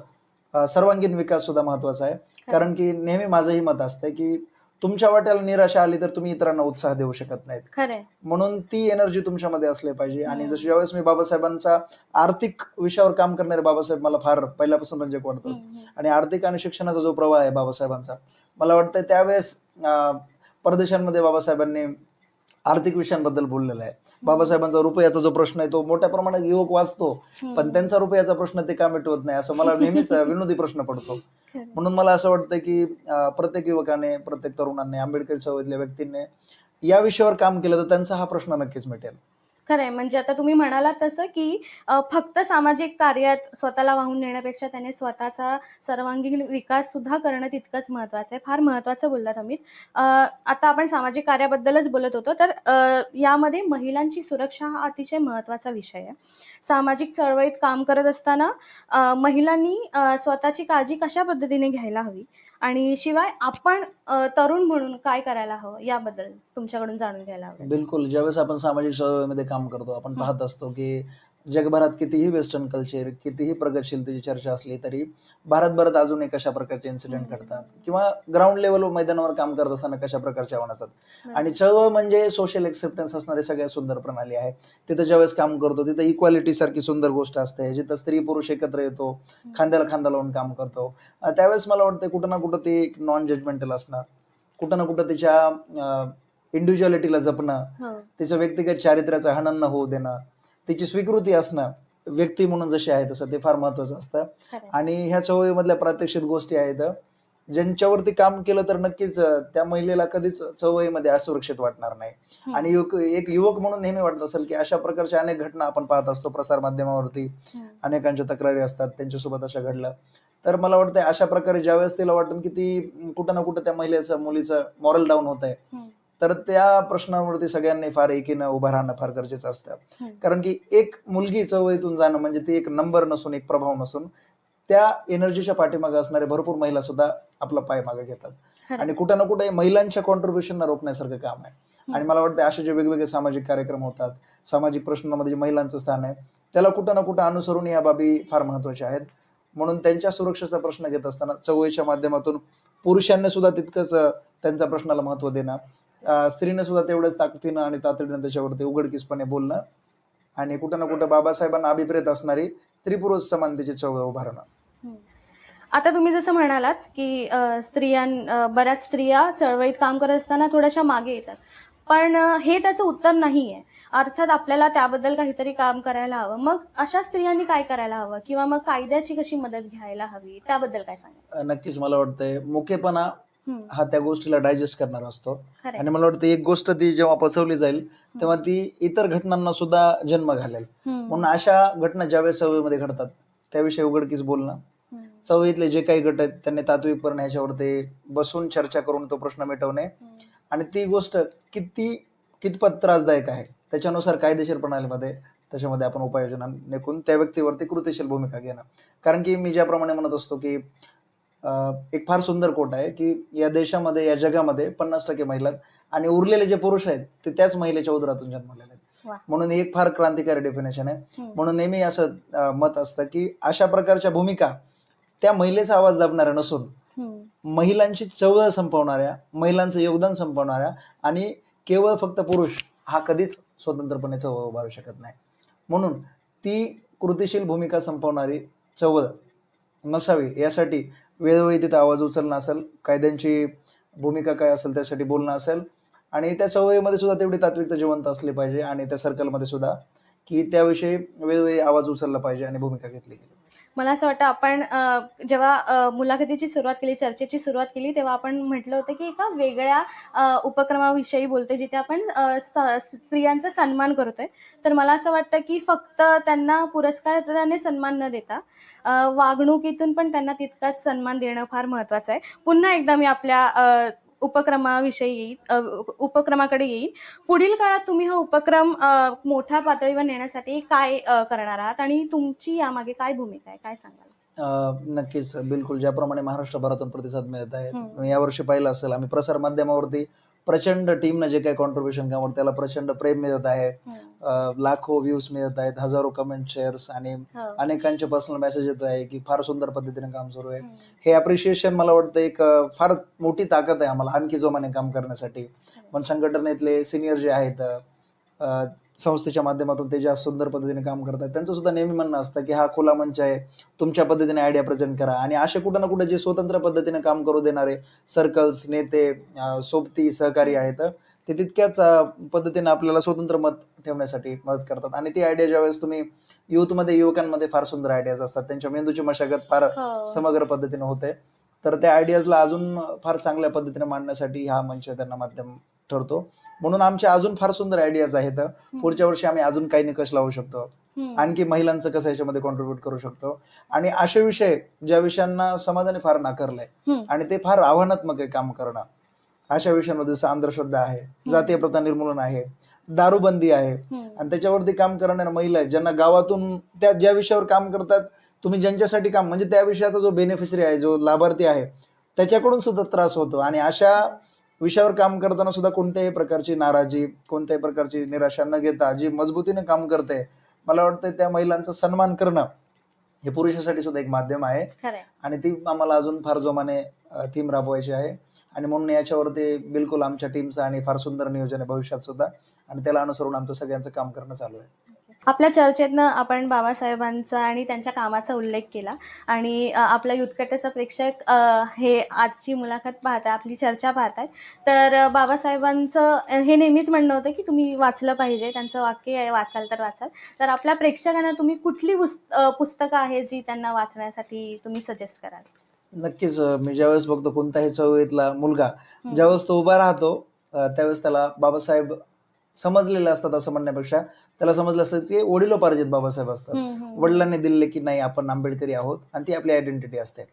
सर्वांगीण विकास सुद्धा महत्त्वाचा आहे. कारण की नेहमी माझंही मत असतं, की तुमच्या वाट्याला निराशा आली तर तुम्ही इतरांना उत्साह देऊ शकत नाहीत. खरंय. म्हणून ती एनर्जी तुमच्यामध्ये असली पाहिजे आणि हं. जसं ज्यावेळेस मी बाबासाहेबांचा आर्थिक विषयावर काम करणारे बाबासाहेब मला फार पहिल्यापासून रंजक वाटतात हं. हं. आणि आर्थिक आणि शिक्षणाचा जो प्रवाह आहे बाबासाहेबांचा, मला वाटतं त्यावेळेस परदेशांमध्ये बाबासाहेबांनी आर्थिक विषयांबद्दल बोललेलं आहे. बाबासाहेबांचा रुपयाचा जो प्रश्न आहे तो मोठ्या प्रमाणात युवक वाचतो, पण त्यांचा रुपयाचा प्रश्न ते का मिटवत नाही असं मला नेहमीच विनोदी प्रश्न पडतो. म्हणून मला असं वाटतं की प्रत्येक युवकाने, प्रत्येक तरुणाने, आंबेडकरी चळवळीतल्या व्यक्तींनी या विषयावर काम केलं तर त्यांचा हा प्रश्न नक्कीच मिटेल. खरंय, म्हणजे आता तुम्ही म्हणालात तसं की फक्त सामाजिक कार्यात स्वतःला वाहून नेण्यापेक्षा त्याने स्वतःचा सर्वांगीण विकास सुद्धा करणं तितकंच महत्त्वाचं आहे. फार महत्त्वाचं बोललात अमित. आता आपण सामाजिक कार्याबद्दलच बोलत होतो, तर यामध्ये महिलांची सुरक्षा हा अतिशय महत्त्वाचा विषय आहे. सामाजिक चळवळीत काम करत असताना महिलांनी स्वतःची काळजी कशा पद्धतीने घ्यायला हवी आणि शिवाय आपण तरुण म्हणून काय करायला हवं याबद्दल तुमच्याकडून जाणून घ्यायला हवं. बिलकुल. ज्यावेळेस आपण सामाजिक चळवळीमध्ये काम करतो, आपण पाहत असतो की जगभरात कितीही वेस्टर्न कल्चर, कितीही प्रगतशीलतेची चर्चा असली तरी भारतभरात अजूनही कशा प्रकारचे इन्सिडेंट घडतात किंवा ग्राउंड लेवल मैदानावर काम करत असताना कशा प्रकारचे आव्हानं असतात. आणि चळवळ म्हणजे सोशल एक्सेप्टन्स असणारी सगळ्यात सुंदर प्रणाली आहे. तिथं ज्यावेळेस काम करतो तिथं इक्वालिटी सारखी सुंदर गोष्ट असते, जिथं स्त्री पुरुष एकत्र येतो, खांद्याला खांदा लावून काम करतो. त्यावेळेस मला वाटतं कुठं ना कुठं ते एक नॉन जजमेंटल असणं, कुठं ना कुठं तिच्या इंडिव्हिज्युअलिटीला जपणं, तिचं व्यक्तिगत चारित्र्याचं हनन न होऊ देणं, तिची स्वीकृती असणं व्यक्ती म्हणून जशी आहे तसं ते फार महत्वाचं असतं. आणि ह्या चळवळीमधल्या प्रात्यक्षिक गोष्टी आहेत ज्यांच्यावरती काम केलं तर नक्कीच त्या महिलेला कधीच चळवळीमध्ये असुरक्षित वाटणार नाही. आणि एक युवक म्हणून नेहमी वाटत असेल की अशा प्रकारच्या अनेक घटना आपण पाहत असतो प्रसार माध्यमावरती, अनेकांच्या तक्रारी असतात त्यांच्यासोबत अशा घडलं. तर मला वाटतं अशा प्रकारे ज्यावेळेस तिला वाटतं की ती कुठं ना कुठं त्या महिलेचं, मुलीचं मॉरल डाऊन होत आहे, तर त्या प्रश्नावरती सगळ्यांनी फार एकीनं उभं राहणं फार गरजेचं असतं. कारण की एक मुलगी चळवळीतून जाणं म्हणजे ती एक नंबर नसून, एक प्रभाव नसून, त्या एनर्जीच्या पाठीमागे असणारे भरपूर महिला सुद्धा आपला पाय मागे घेतात. आणि कुठं ना कुठे महिलांच्या कॉन्ट्रीब्युशनला रोखण्यासारखं काम आहे. आणि मला वाटतं असे जे वेगवेगळे सामाजिक कार्यक्रम होतात, सामाजिक प्रश्नांमध्ये जे महिलांचं स्थान आहे त्याला कुठं ना कुठं अनुसरून या बाबी फार महत्वाच्या आहेत. म्हणून त्यांच्या सुरक्षेचा प्रश्न घेत असताना चळवळीच्या माध्यमातून पुरुषांनी सुद्धा तितकंच त्यांच्या प्रश्नाला महत्व देणं, स्त्रीने सुद्धा तेवढंच ताकदीनं आणि तातडीनं त्याच्यावरती उघडकीसपणे बोलणं आणि कुठं ना कुठं बाबासाहेबांना अभिप्रेत असणारी स्त्री पुरुष समानतेची चळवळ उभारणं. आता तुम्ही जसं म्हणालात की बऱ्याच स्त्रिया चळवळीत काम करत असताना थोड्याशा मागे येतात, पण हे त्याचं उत्तर नाही आहे. अर्थात आपल्याला त्याबद्दल काहीतरी काम करायला हवं. मग अशा स्त्रियांनी काय करायला हवं किंवा मग कायद्याची कशी मदत घ्यायला हवी त्याबद्दल काय सांगा. नक्कीच मला वाटतंय मुकेपणा हा त्या गोष्टीला डायजेस्ट करणारा असतो. आणि मला वाटतं एक गोष्ट ती जेव्हा पचवली जाईल तेव्हा ती इतर घटनांना सुद्धा जन्म घालेल. म्हणून अशा घटना ज्यावेळेस चळवळीमध्ये घडतात त्याविषयी उघडकीस बोलणं, चळवळीतले जे काही गट आहेत त्यांनी तात्विकपणे ह्याच्यावरती बसून चर्चा करून तो प्रश्न मिटवणे आणि ती गोष्ट कितपत त्रासदायक आहे त्याच्यानुसार कायदेशीर प्रणालीमध्ये त्याच्यामध्ये आपण उपाययोजना नेकून त्या व्यक्तीवरती कृतीशील भूमिका घेणं. कारण की मी ज्याप्रमाणे म्हणत असतो की एक फार सुंदर कोट आहे की या देशामध्ये, या जगामध्ये 50% महिला आणि उरलेले जे पुरुष आहेत ते त्याच महिलेच्या उदरातून जन्मलेले आहेत. म्हणून एक फार क्रांतिकारी डेफिनेशन आहे. म्हणून नेहमी असं मत असतं की अशा प्रकारच्या भूमिका त्या महिलेचा आवाज दाबणाऱ्या नसून महिलांची चळवळ संपवणाऱ्या, महिलांचं योगदान संपवणाऱ्या आणि केवळ फक्त पुरुष हा कधीच स्वतंत्रपणे चळवळ उभारू शकत नाही. म्हणून ती कृतीशील भूमिका संपवणारी चळवळ नसावी यासाठी वेळोवेळी तिथं आवाज उचलणं असेल, कायद्यांची भूमिका काय असेल त्यासाठी बोलणं असेल आणि त्या चळवळीमध्ये सुद्धा तेवढी तात्विकता जिवंत असली पाहिजे आणि त्या सर्कलमध्ये सुद्धा की त्याविषयी वेळोवेळी आवाज उचलला पाहिजे आणि भूमिका घेतली गेली. मला असं वाटतं आपण जेव्हा मुलाखतीची सुरुवात केली, चर्चेची सुरुवात केली, तेव्हा आपण म्हटलं होतं की एका वेगळ्या उपक्रमाविषयी बोलतोय जिथे आपण स्त्रियांचा सन्मान करतोय. तर मला असं वाटतं की फक्त त्यांना पुरस्काराने सन्मान न देता वागणुकीतून पण त्यांना तितकाच सन्मान देणं फार महत्त्वाचं आहे. पुन्हा एकदा मी आपल्या उपक्रमाकडे येईल. पुढील काळात तुम्ही हा उपक्रम मोठ्या पातळीवर नेण्यासाठी काय करणार आहात आणि तुमची यामागे काय भूमिका आहे, काय सांगाल? नक्कीच, बिलकुल. ज्याप्रमाणे महाराष्ट्रभरातून प्रतिसाद मिळत आहे, यावर्षी पाहिलं असेल आम्ही प्रसार माध्यमावरती प्रचंड टीमनं जे काही कॉन्ट्रीब्युशन केलं त्याला प्रचंड प्रेम मिळत आहे, लाखो व्ह्यूज मिळत आहेत, हजारो कमेंट, शेअर्स आणि अनेकांचे पर्सनल मेसेज येत आहे की फार सुंदर पद्धतीने काम सुरू आहे. हे अप्रिशिएशन मला वाटतं एक फार मोठी ताकद आहे आम्हाला आणखी जोमाने काम करण्यासाठी. पण संघटनेतले सिनियर जे आहेत, संस्थेच्या माध्यमातून ते ज्या सुंदर पद्धतीने काम करतात त्यांचं सुद्धा नेहमी म्हणणं असतं की हा खुला मंच आहे, तुमच्या पद्धतीने आयडिया प्रेझेंट करा. आणि असे कुठं ना कुठं जे स्वतंत्र पद्धतीने काम करू देणारे सर्कल्स, नेते, सोबती सहकारी आहेत ते तितक्याच पद्धतीने आपल्याला स्वतंत्र मत ठेवण्यासाठी मदत करतात. आणि ती आयडिया ज्यावेळेस तुम्ही युवकांमध्ये फार सुंदर आयडियाज असतात, त्यांच्या मेंदूची मशागत फार हो. समग्र पद्धतीने होते, तर त्या आयडियाजला अजून फार चांगल्या पद्धतीने मांडण्यासाठी हा मंच त्यांना माध्यम ठरतो. म्हणून आमच्या अजून फार सुंदर आयडियाज आहेत. पुढच्या वर्षी आम्ही अजून काही निकष लावू शकतो, आणखी महिलांचं कसं याच्यामध्ये कॉन्ट्रीब्युट करू शकतो. आणि असे विषय ज्या विषयांना समाजाने फार नाकारलंय आणि ते फार आव्हानात्मक आहे काम करणं, अशा विषयांमध्ये जसं अंधश्रद्धा आहे, जातीय प्रथा निर्मूलन आहे, दारूबंदी आहे, आणि त्याच्यावरती काम करणाऱ्या महिला आहेत ज्यांना गावातून त्या ज्या विषयावर काम करतात, तुम्ही ज्यांच्यासाठी काम म्हणजे त्या विषयाचा जो बेनिफिशरी आहे, जो लाभार्थी आहे, त्याच्याकडून सुद्धा त्रास होतो. आणि अशा विषयावर काम करताना सुद्धा कोणत्याही प्रकारची नाराजी, कोणत्याही प्रकारची निराशा न घेता जी मजबूतीने काम करते, मला वाटतं त्या महिलांचा सन्मान करणं हे पुरुषासाठी सुद्धा एक माध्यम आहे. आणि ती आम्हाला अजून फार जोमाने थीम राबवायची आहे. आणि म्हणून याच्यावरती बिलकुल आमच्या टीमचं आणि फार सुंदर नियोजन आहे भविष्यात सुद्धा, आणि त्याला अनुसरून आमचं सगळ्यांचं काम करणं चालू आहे. आपल्या चर्चेतनं आपण बाबासाहेबांचा आणि त्यांच्या कामाचा उल्लेख केला, आणि आपल्या युथकट्ट्याचा प्रेक्षक हे आजची मुलाखत पाहताय, आपली चर्चा पाहताय, तर बाबासाहेबांचं हे नेहमीच म्हणणं होतं की तुम्ही वाचलं पाहिजे, त्यांचं वाक्य आहे वाचाल तर वाचाल. तर आपल्या प्रेक्षकांना तुम्ही कुठली पुस्तकं आहेत जी त्यांना वाचण्यासाठी तुम्ही सजेस्ट कराल? नक्कीच. मी ज्यावेळेस बघतो कोणताही चळवळीतला मुलगा ज्यावेळेस तो उभा राहतो, त्यावेळेस त्याला बाबासाहेब समजलेले असतात असं म्हणण्यापेक्षा त्याला समजलं असतं की वडिलोपार्जित बाबासाहेब असतात. वडिलांनी दिलेले की नाही आपण आंबेडकरी आहोत, आणि ती आपली आयडेंटिटी असते.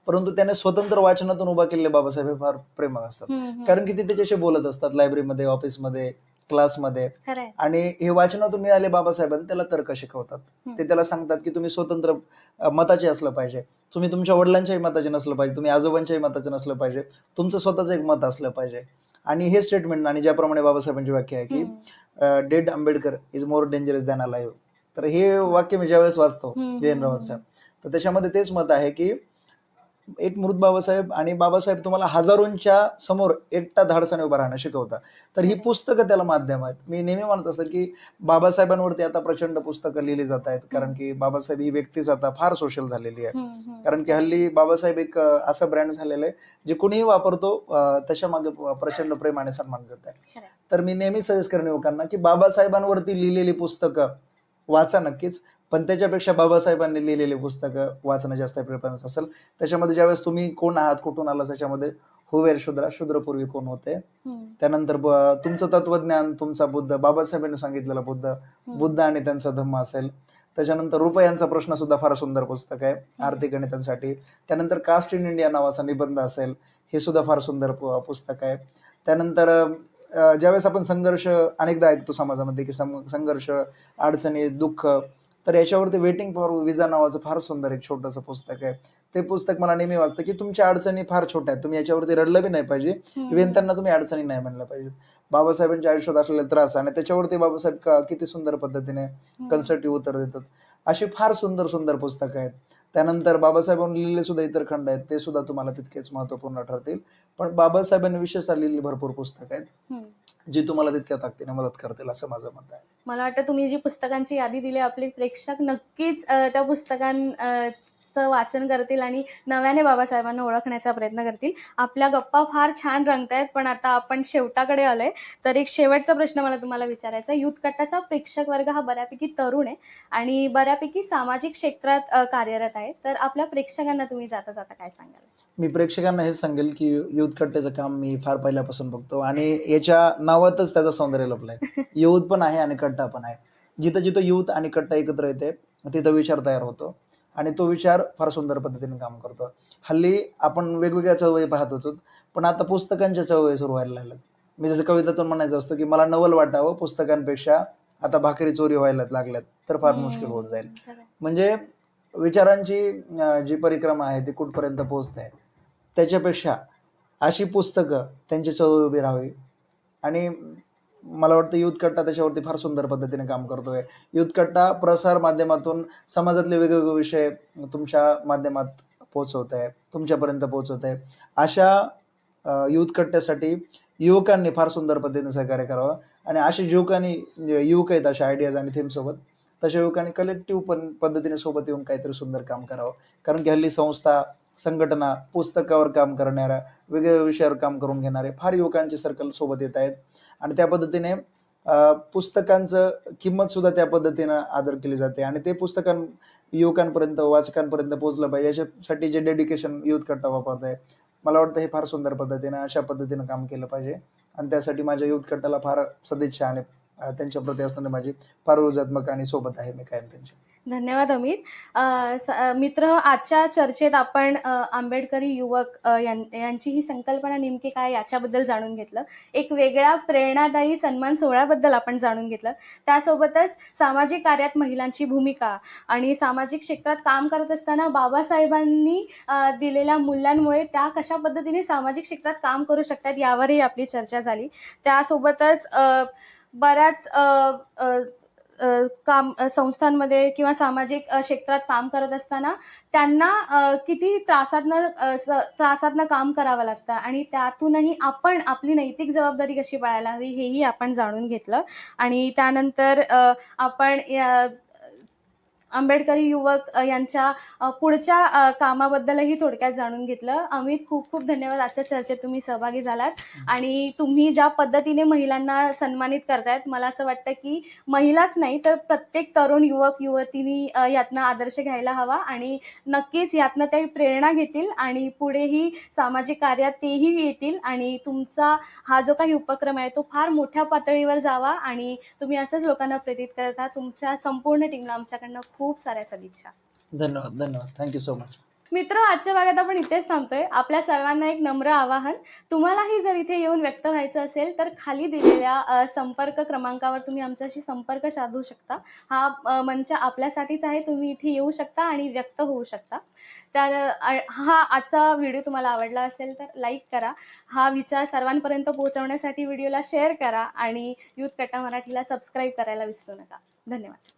परंतु त्याने स्वतंत्र वाचनातून उभा केलेले बाबासाहेब हे फार प्रेमळ असतात, कारण की ते त्याच्याशी बोलत असतात लायब्ररीमध्ये, ऑफिसमध्ये, क्लासमध्ये. आणि हे वाचनातून मिळाले बाबासाहेबांनी त्याला तर्क शिकवतात. ते त्याला सांगतात की तुम्ही स्वतंत्र मताचे असलं पाहिजे, तुम्ही तुमच्या वडिलांच्याही मताचे नसलं पाहिजे, तुम्ही आजोबांच्याही मताचे नसलं पाहिजे, तुमचं स्वतःचं एक मत असलं पाहिजे. आणि हे स्टेटमेंट, आणि ज्याप्रमाणे बाबासाहेबांची व्याख्या आहे की dead Ambedkar is more dangerous than alive, तर हे वाक्य मी ज्यावेळेस वाचतो जयंत रावांचं, तर त्याच्यामध्ये तेच मत आहे की एक मृत बाबासाहेब, आणि बाबासाहेब तुम्हाला हजारोंच्या समोर एकटा धाडसाने उभा राहणं शिकवतात. तर ही पुस्तकं त्याला माध्यम आहेत. मी नेहमी म्हणत असतो की बाबासाहेबांवरती आता प्रचंड पुस्तकं लिहिली जात आहेत, कारण की बाबासाहेब ही व्यक्तीच आता फार सोशल झालेली आहे. कारण की हल्ली बाबासाहेब एक असं ब्रँड झालेलं आहे जे कुणीही वापरतो, त्याच्या मागे प्रचंड प्रेम आणि सन्मान जात आहे. तर मी नेहमी सजेस्ट करेन युवकांना की बाबासाहेबांवरती लिहिलेली पुस्तकं वाचा नक्कीच, पण त्याच्यापेक्षा बाबासाहेबांनी लिहिलेली पुस्तकं वाचणं जास्त प्रेफरन्स असेल. त्याच्यामध्ये ज्यावेळेस तुम्ही कोण आहात, कुठून आला, त्याच्यामध्ये हुवेर शूद्रा, शूद्रपूर्वी कोण होते, त्यानंतर तुमचं तत्वज्ञान, तुमचा बुद्ध, बाबासाहेबांनी सांगितलेला बुद्ध आणि त्यांचा धम्म असेल. त्याच्यानंतर रुपयांचा प्रश्न सुद्धा फार सुंदर पुस्तक आहे आर्थिक गणितांसाठी. त्यानंतर कास्ट इन इंडिया नावाचा निबंध असेल, हे सुद्धा फार सुंदर पुस्तक आहे. त्यानंतर ज्यावेळेस आपण संघर्ष अनेकदा ऐकतो समाजामध्ये की संघर्ष, अडचणी, दुःख, तर याच्यावरती वेटिंग फॉर विजा नावाचं फार सुंदर एक छोटंसं पुस्तक आहे. ते पुस्तक मला नेहमी वाचतं की तुमच्या अडचणी फार छोट्या आहेत, तुम्ही याच्यावरती रडलं बी नाही पाहिजे, इव्हन त्यांना तुम्ही अडचणी नाही म्हणल्या पाहिजेत. बाबासाहेबांच्या आयुष्यात असलेले त्रास, आणि त्याच्यावरती बाबासाहेब किती सुंदर पद्धतीने कन्स्ट्रक्टिव्ह उत्तर देतात. अशी फार सुंदर सुंदर पुस्तकं आहेत. त्यानंतर बाबासाहेबांनी लिहिलेले सुद्धा इतर खंड आहेत, ते सुद्धा तुम्हाला तितकेच महत्वपूर्ण ठरतील. पण बाबासाहेबांनी विशेषतः लिहिलेली भरपूर पुस्तकं आहेत जी तुम्हाला तितक्या ताकदीने मदत करतील, असं माझं मत आहे. मला वाटतं तुम्ही जी पुस्तकांची यादी दिली, आपले प्रेक्षक नक्कीच त्या पुस्तकांचं वाचन करतील आणि नव्याने बाबासाहेबांना ओळखण्याचा प्रयत्न करतील. आपल्या गप्पा फार छान रंगतायत, पण आता आपण शेवटाकडे आलोय. तर एक शेवटचा प्रश्न मला तुम्हाला विचारायचा आहे. युथ कट्टाचा प्रेक्षक वर्ग हा बऱ्यापैकी तरुण आहे आणि बऱ्यापैकी सामाजिक क्षेत्रात कार्यरत आहे. तर आपल्या प्रेक्षकांना तुम्ही जाता जाता काय सांगाल? मी प्रेक्षकांना हेच सांगेल की युथ कट्ट्याचं काम मी फार पहिल्यापासून बघतो, आणि याच्या नावातच त्याचं सौंदर्य लपलंय. युथ पण आहे आणि कट्टा पण आहे. जिथं जिथं युथ आणि कट्टा एकत्र येते तिथं विचार तयार होतो, आणि तो विचार फार सुंदर पद्धतीने काम करतो. हल्ली आपण वेगवेगळ्या चळवळी पाहत होतो, पण आता पुस्तकांच्या चळवळी सुरू व्हायला लागल्यात. मी जसं कवितातून म्हणायचं असतं की मला नवल वाटावं, पुस्तकांपेक्षा आता भाकरी चोरी व्हायला लागल्यात, तर फार मुश्किल होऊन जाईल. म्हणजे विचारांची जी परिक्रमा आहे ती कुठपर्यंत पोहोचते, त्याच्यापेक्षा अशी पुस्तकं त्यांची चळवळ उभी राहावी. आणि मला वाटतं युथ कट्टा त्याच्यावरती फार सुंदर पद्धतीने काम करतोय. युथ कट्टा प्रसार माध्यमातून समाजातले वेगवेगळे विषय तुमच्या माध्यमात पोहोचवत आहे, तुमच्यापर्यंत पोहोचवत आहे. अशा युथ कट्ट्यासाठी युवकांनी फार सुंदर पद्धतीने सहकार्य करावं, आणि असे युवक आहेत अशा आयडियाज आणि थीमसोबत, तशा युवकांनी कलेक्टिव्ह पद्धतीने सोबत येऊन काहीतरी सुंदर काम करावं. कारण की हल्ली संस्था, संघटना, पुस्तकावर काम करणाऱ्या, वेगवेगळ्या विषयावर काम करून घेणारे फार युवकांचे सर्कल सोबत येत आहेत आणि त्या पद्धतीने पुस्तकांचं किंमत सुद्धा त्या पद्धतीनं आदर केली जाते आणि ते युवकांपर्यंत, वाचकांपर्यंत पोहोचलं पाहिजे याच्यासाठी जे डेडिकेशन युथ कट्टा वापरत आहे, मला वाटतं हे फार सुंदर पद्धतीनं अशा पद्धतीनं काम केलं पाहिजे आणि त्यासाठी माझ्या युथ कट्टाला फार सदिच्छा आणि त्यांच्याप्रती असणारी माझी फार ऊर्जात्मक आणि सोबत आहे मी कायम त्यांच्या. धन्यवाद अमित. मित्र, आजच्या चर्चेत आपण आंबेडकरी युवक यांची ही संकल्पना नेमकी काय याच्याबद्दल जाणून घेतलं. एक वेगळ्या प्रेरणादायी सन्मान सोहळ्याबद्दल आपण जाणून घेतलं. त्यासोबतच सामाजिक कार्यात महिलांची भूमिका आणि सामाजिक क्षेत्रात काम करत असताना बाबासाहेबांनी दिलेल्या मूल्यांमुळे त्या कशा पद्धतीने सामाजिक क्षेत्रात काम करू शकतात यावरही आपली चर्चा झाली. त्यासोबतच बऱ्याच संस्थांमध्ये किंवा सामाजिक क्षेत्रात काम करत असताना त्यांना किती त्रासातनं काम करावं लागतं आणि त्यातूनही आपण आपली नैतिक जबाबदारी कशी पाळायला हवी हेही आपण जाणून घेतलं. आणि त्यानंतर आपण आंबेडकरी युवक यांच्या पुढच्या कामाबद्दलही थोडक्यात जाणून घेतलं. अमित, खूप खूप धन्यवाद. आजच्या चर्चेत तुम्ही सहभागी झालात आणि तुम्ही ज्या पद्धतीने महिलांना सन्मानित करतायत, मला असं वाटतं की महिलाच नाही तर प्रत्येक तरुण युवक युवतींनी यातनं आदर्श घ्यायला हवा आणि नक्कीच यातनं ते प्रेरणा घेतील आणि पुढेही सामाजिक कार्यात तेही येतील आणि तुमचा हा जो काही उपक्रम आहे तो फार मोठ्या पातळीवर जावा आणि तुम्ही असंच लोकांना प्रेरित करता. तुमच्या संपूर्ण टीमला आमच्याकडनं खूप साऱ्या सदिच्छा. धन्यवाद. Thank you so much. मित्र, आजच्या भागात आपण इथेच थांबतोय. आपल्या सर्वांना एक नम्र आवाहन, तुम्हालाही जर इथे येऊन व्यक्त व्हायचं असेल तर खाली दिलेल्या संपर्क क्रमांकावर तुम्ही आमच्याशी संपर्क साधू शकता. हा मंच आपल्यासाठीच आहे. तुम्ही इथे येऊ शकता आणि व्यक्त होऊ शकता. तर हा आजचा व्हिडिओ तुम्हाला आवडला असेल तर लाईक करा. हा विचार सर्वांपर्यंत पोहोचवण्यासाठी व्हिडिओला शेअर करा आणि युथ कट्टा मराठीला सबस्क्राईब करायला विसरू नका. धन्यवाद.